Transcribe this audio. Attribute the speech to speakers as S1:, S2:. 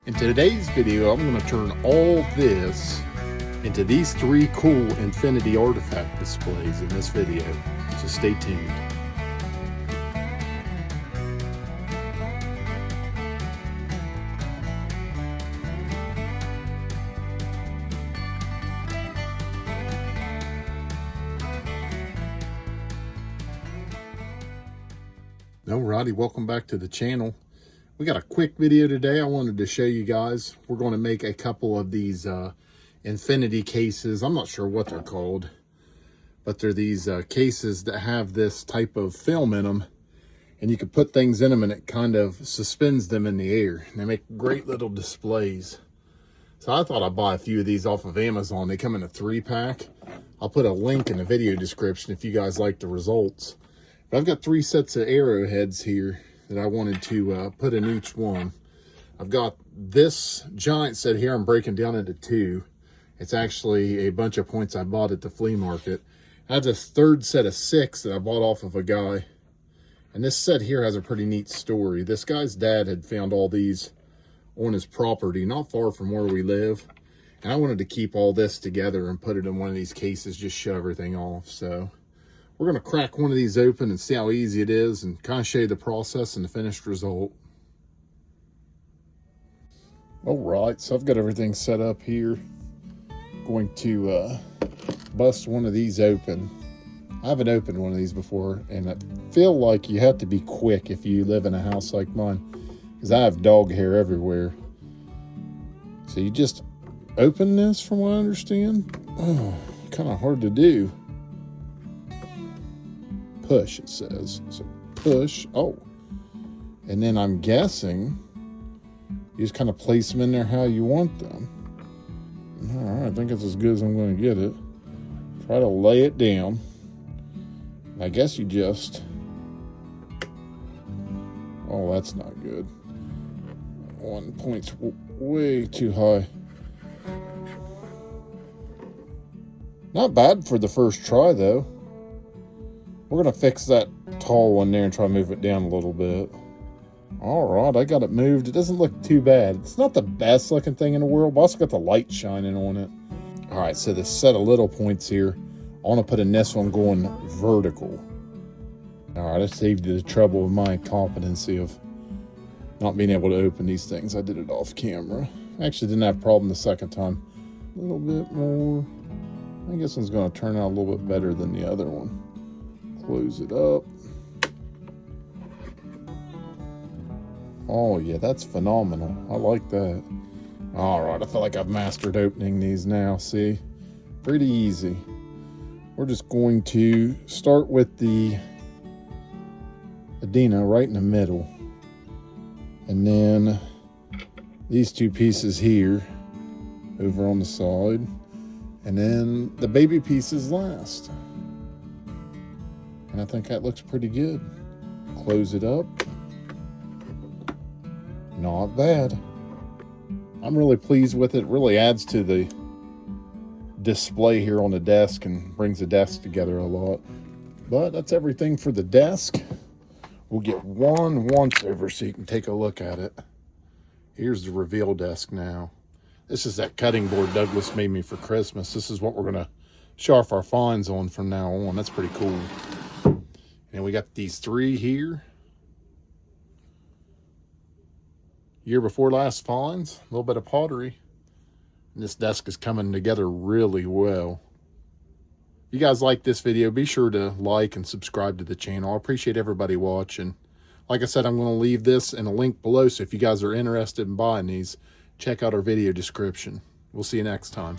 S1: In today's video, I'm going to turn all this into these three cool infinity artifact displays in this video, so stay tuned. Alrighty, welcome back to the channel. We got a quick video today. I wanted to show you guys. We're going to make a couple of these infinity cases. I'm not sure what they're called, but they're these cases that have this type of film in them, and you can put things in them and it kind of suspends them in the air. And they make great little displays. So I thought I'd buy a few of these off of Amazon. They come in a 3-pack. I'll put a link in the video description if you guys like the results. But I've got 3 sets of arrowheads here that I wanted to put in each one. I've got this giant set here I'm breaking down into 2. It's actually a bunch of points I bought at the flea market. I have this 3rd set of 6 that I bought off of a guy. And this set here has a pretty neat story. This guy's dad had found all these on his property, not far from where we live. And I wanted to keep all this together and put it in one of these cases, just show everything off. So we're going to crack one of these open and see how easy it is and kind of show you the process and the finished result. All right, so I've got everything set up here. Going to bust one of these open. I haven't opened one of these before, and I feel like you have to be quick if you live in a house like mine, because I have dog hair everywhere. So you just open this, from what I understand. Oh, kind of hard to do. Push, it says. So push. Oh, and then I'm guessing you just kind of place them in there how you want them. All right, I think it's as good as I'm going to get it. Try to lay it down. I guess you just, oh, that's not good. 1 point's way too high. Not bad for the first try though. We're going to fix that tall one there and try to move it down a little bit. All right, I got it moved. It doesn't look too bad. It's not the best looking thing in the world, but I also got the light shining on it. All right, so this set of little points here, I want to put in this one going vertical. All right, I saved you the trouble of my competency of not being able to open these things. I did it off camera. I actually didn't have a problem the second time. A little bit more. I think this one's going to turn out a little bit better than the other one. Close it up. Oh yeah, that's phenomenal. I like that. All right, I feel like I've mastered opening these now. See, pretty easy. We're just going to start with the Adina right in the middle, and then these 2 pieces here over on the side, and then the baby pieces last. And I think that looks pretty good. Close it up. Not bad. I'm really pleased with it. It really adds to the display here on the desk and brings the desk together a lot. But that's everything for the desk. We'll get one once over so you can take a look at it. Here's the reveal desk now. This is that cutting board Douglas made me for Christmas. This is what we're going to show off our finds on from now on. That's pretty cool. And we got these 3 here. Year before last finds. A little bit of pottery. And this desk is coming together really well. If you guys like this video, be sure to like and subscribe to the channel. I appreciate everybody watching. Like I said, I'm going to leave this in a link below, so if you guys are interested in buying these, check out our video description. We'll see you next time.